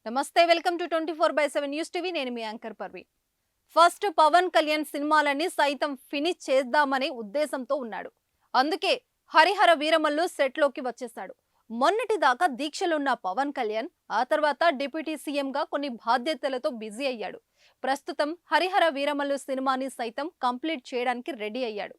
నమస్తే, welcome to 24/7 news TV. నేను మీ anchor పర్వి. First Pawan Kalyan సినిమాలని సైతం ఫినిష్ చేద్దామనే ఉద్దేశంతో ఉన్నాడు. అందుకే హరిహర వీరమల్లు సెట్ లోకి వచ్చేశాడు. మొన్నటి దాకా దీక్షలున్న పవన్ కళ్యాణ్ ఆ తర్వాత డిప్యూటీ సీఎం గా కొన్ని బాధ్యతలతో బిజీ అయ్యాడు. ప్రస్తుతం హరిహర వీరమల్లు సినిమాని సైతం కంప్లీట్ చేయడానికి రెడీ అయ్యాడు.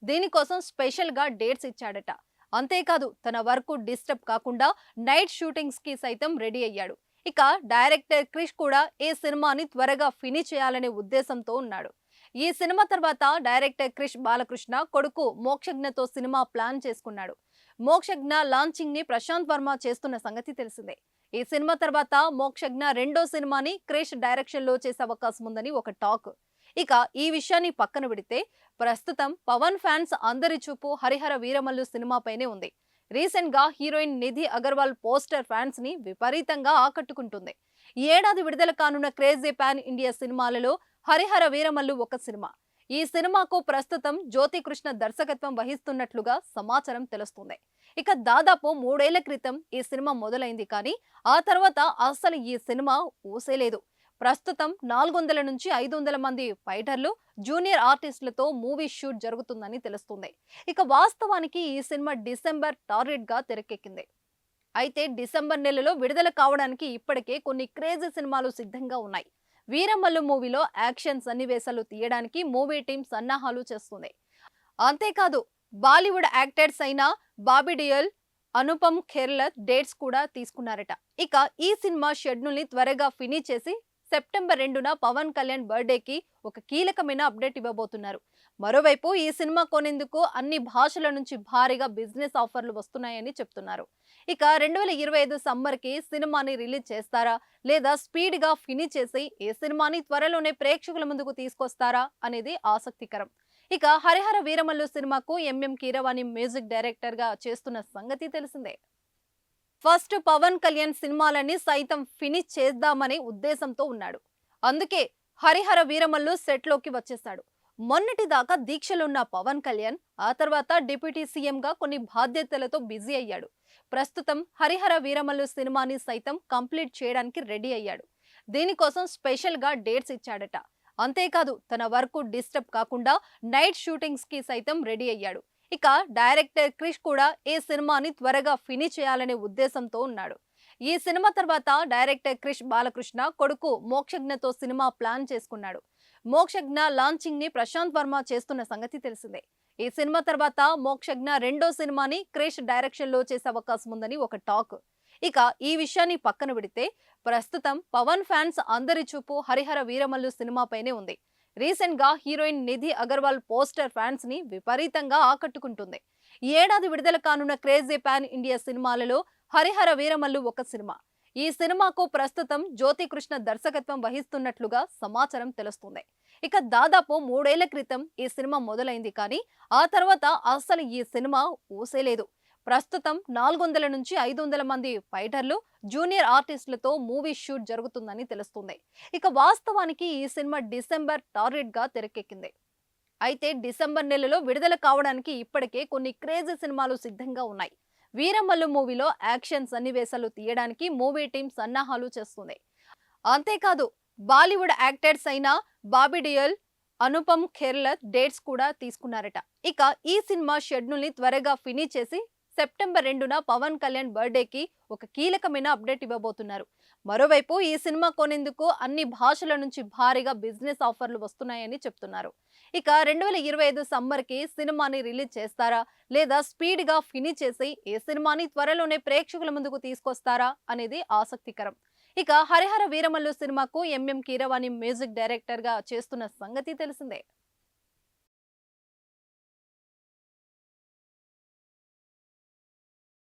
దీనికోసం స్పెషల్ గా డేట్స్ ఇచ్చాడట. అంతేకాదు తన వర్క్ డిస్టర్బ్ కాకుండా నైట్ షూటింగ్స్ కి సైతం రెడీ అయ్యాడు. ఇక డైరెక్టర్ క్రిష్ కూడా ఈ సినిమాని త్వరగా ఫినిష్ చేయాలనే ఉద్దేశంతో ఉన్నాడు. ఈ సినిమా తర్వాత డైరెక్టర్ క్రిష్ బాలకృష్ణ కొడుకు మోక్షజ్ఞతో సినిమా ప్లాన్ చేసుకున్నాడు. మోక్షజ్ఞ లాంచింగ్ ని ప్రశాంత్ వర్మ చేస్తున్న సంగతి తెలిసిందే. ఈ సినిమా తర్వాత మోక్షజ్ఞ రెండో సినిమాని క్రిష్ డైరెక్షన్ లో చేసే అవకాశం ఉందని ఒక టాక్. ఇక ఈ విషయాన్ని పక్కన పెడితే ప్రస్తుతం పవన్ ఫ్యాన్స్ అందరి చూపు హరిహర వీరమల్లు సినిమాపైనే ఉంది. రీసెంట్ గా heroine Nidhi Agarwal poster fans ని విపరీతంగా ఆకట్టుకుంటుంది. ఈ ఏడాది విడుదల కానున్న క్రేజీ పాన్ ఇండియా సినిమాలలో హరిహర వీరమల్లు ఒక సినిమా. ఈ సినిమాకు ప్రస్తుతం జ్యోతి కృష్ణ దర్శకత్వం వహిస్తున్నట్లుగా సమాచారం తెలుస్తుంది. ఇక దాదాపు 3 ఏళ్ల క్రితం ఈ సినిమా మొదలైంది, కానీ ఆ తర్వాత అసలు ఈ సినిమా ఊసేలేదు. ప్రస్తుతం 400 నుంచి 500 మంది ఫైటర్లు, జూనియర్ ఆర్టిస్టులతో మూవీ షూట్ జరుగుతుందని తెలుస్తుంది. ఇక వాస్తవానికి ఈ సినిమా డిసెంబర్ టార్గెట్ గా తెరకెక్కింది. అయితే డిసెంబర్ నెలలో విడుదల కావడానికి ఇప్పటికే కొన్ని క్రేజీ సినిమాలు సిద్ధంగా ఉన్నాయి. వీరమల్లు మూవీలో యాక్షన్ సన్నివేశాలు తీయడానికి మూవీ టీం సన్నాహాలు చేస్తుంది. అంతేకాదు బాలీవుడ్ యాక్టర్స్ అయిన బాబీ డియోల్, అనుపమ్ ఖేర్ డేట్స్ కూడా తీసుకున్నారట. ఇక ఈ సినిమా షెడ్యూల్ ని త్వరగా ఫినిష్ చేసి సెప్టెంబర్ 2న పవన్ కళ్యాణ్ బర్త్డేకి ఒక కీలకమైన అప్డేట్ ఇవ్వబోతున్నారు. మరోవైపు ఈ సినిమా కొనేందుకు అన్ని భాషల నుంచి భారీగా బిజినెస్ ఆఫర్లు వస్తున్నాయని చెప్తున్నారు. ఇక 2025 సమ్మర్ కి సినిమాని రిలీజ్ చేస్తారా, లేదా స్పీడ్ గా ఫినిష్ చేసి ఈ సినిమాని త్వరలోనే ప్రేక్షకుల ముందుకు తీసుకొస్తారా అనేది ఆసక్తికరం. ఇక హరిహర వీరమల్లు సినిమాకు ఎంఎం కీరవాణి మ్యూజిక్ డైరెక్టర్ గా చేస్తున్న సంగతి తెలిసిందే. ఫస్ట్ పవన్ కళ్యాణ్ సినిమాలని సైతం ఫినిష్ చేద్దామనే ఉద్దేశంతో ఉన్నాడు. అందుకే హరిహర వీరమల్లు సెట్ లోకి వచ్చేశాడు. మొన్నటి దాకా దీక్షలున్న పవన్ కళ్యాణ్ ఆ తర్వాత డిప్యూటీ సీఎం గా కొన్ని బాధ్యతలతో బిజీ అయ్యాడు. ప్రస్తుతం హరిహర వీరమల్లు సినిమాని సైతం కంప్లీట్ చేయడానికి రెడీ అయ్యాడు. దీనికోసం స్పెషల్ గా డేట్స్ ఇచ్చాడట. అంతేకాదు తన వర్క్ డిస్టర్బ్ కాకుండా నైట్ షూటింగ్స్ కి సైతం రెడీ అయ్యాడు. ఇక డైరెక్టర్ క్రిష్ కూడా ఈ సినిమాని త్వరగా ఫినిష్ చేయాలనే ఉద్దేశంతో ఉన్నాడు. ఈ సినిమా తర్వాత డైరెక్టర్ క్రిష్ బాలకృష్ణ కొడుకు మోక్షజ్ఞతో సినిమా ప్లాన్ చేసుకున్నాడు. మోక్షజ్ఞ లాంచింగ్ ని ప్రశాంత్ వర్మ చేస్తున్న సంగతి తెలిసిందే. ఈ సినిమా తర్వాత మోక్షజ్ఞ రెండో సినిమాని క్రిష్ డైరెక్షన్ లో చేసే అవకాశం ఉందని ఒక టాక్. ఇక ఈ విషయాన్ని పక్కన పెడితే ప్రస్తుతం పవన్ ఫ్యాన్స్ అందరి చూపు హరిహర వీరమల్లు సినిమాపైనే ఉంది. రీసెంట్ గా heroine Nidhi Agarwal poster fans ని విపరీతంగా ఆకట్టుకుంటుంది. ఈ ఏడాది విడుదల కానున్న క్రేజీ పాన్ ఇండియా సినిమాలలో హరిహర వీరమల్లు ఒక సినిమా. ఈ సినిమాకు ప్రస్తుతం జ్యోతి కృష్ణ దర్శకత్వం వహిస్తున్నట్లుగా సమాచారం తెలుస్తుంది. ఇక దాదాపు 3 ఏళ్ల క్రితం ఈ సినిమా మొదలైంది, కానీ ఆ తర్వాత అసలు ఈ సినిమా ఊసేలేదు. ప్రస్తుతం 400 నుంచి 500 మంది ఫైటర్లు, జూనియర్ ఆర్టిస్టులతో మూవీ షూట్ జరుగుతుందని తెలుస్తుంది. ఇక వాస్తవానికి ఈ సినిమా డిసెంబర్ టార్గెట్ గా తెరకెక్కింది. అయితే డిసెంబర్ నెలలో విడుదల కావడానికి ఇప్పటికే కొన్ని క్రేజీ సినిమాలు సిద్ధంగా ఉన్నాయి. వీరమల్లు మూవీలో యాక్షన్ సన్నివేశాలు తీయడానికి మూవీ టీం సన్నాహాలు చేస్తుంది. అంతేకాదు బాలీవుడ్ యాక్టర్స్ అయిన బాబీ డియోల్, అనుపమ్ ఖేర్ డేట్స్ కూడా తీసుకున్నారట. ఇక ఈ సినిమా షెడ్యూల్ ని త్వరగా ఫినిష్ చేసి సెప్టెంబర్ 2న పవన్ కళ్యాణ్ బర్త్డేకి ఒక కీలకమైన అప్డేట్ ఇవ్వబోతున్నారు. మరోవైపు ఈ సినిమా కొనేందుకు అన్ని భాషల నుంచి భారీగా బిజినెస్ ఆఫర్లు వస్తున్నాయని చెప్తున్నారు. ఇక 2025 సమ్మర్ కి సినిమాని రిలీజ్ చేస్తారా, లేదా స్పీడ్ గా ఫినిష్ చేసి ఈ సినిమాని త్వరలోనే ప్రేక్షకుల ముందుకు తీసుకొస్తారా అనేది ఆసక్తికరం. ఇక హరిహర వీరమల్లు సినిమాకు ఎంఎం కీరవాణి మ్యూజిక్ డైరెక్టర్ గా చేస్తున్న సంగతి తెలిసిందే.